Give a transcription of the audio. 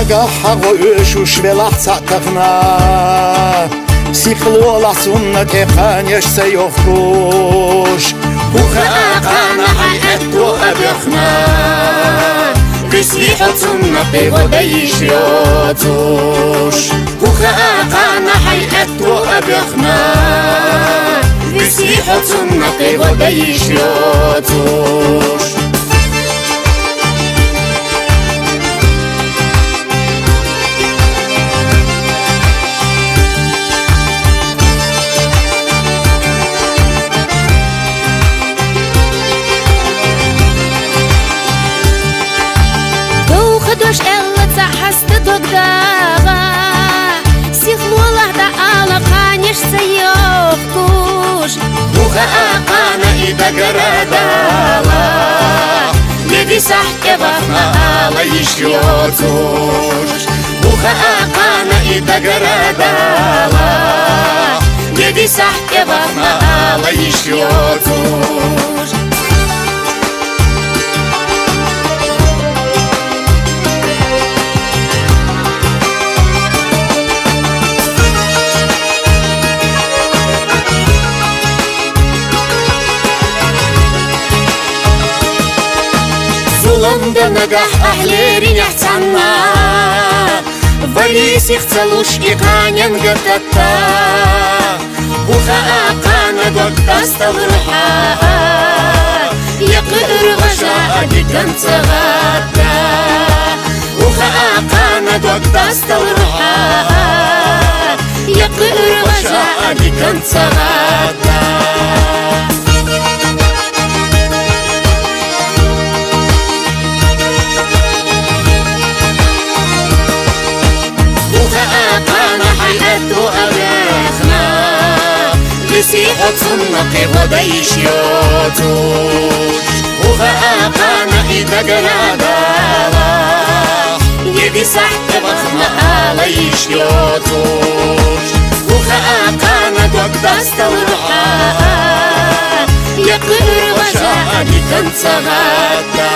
نجاح غوش وشبلح تعتقنا سيخلو لحظنا تقان يشسي يخروش وخاقنا حياتو أبخنا بسيحتنا بغديش يوتوش وخاقنا حياتو أبخنا بسيحتنا بغديش يوتوش دوش إلا تحست تقداغا سيخلو الله تعالى قانيش سيوخكوش وخاقنا إذا قردالا لذي سحك بخنا آلا يشيوتوش وخاقنا إذا قردالا لذي سحك بخنا آلا يشيوتوش ظلم ده نجاح أهلي نحتنا وليس يختلوش إقانيا قدتا وخاقانا قد تستغرحا يقر غشاء دي كنت غدا وخاقانا قد تستغرحا يقر غشاء دي كنت غدا بسيحتنا بغديش يوتوش وخاقنا إذا قردالا يدي سحت بخنا آليش يوتوش وخاقنا قد تستورحا يقر وجاء بك انت غدا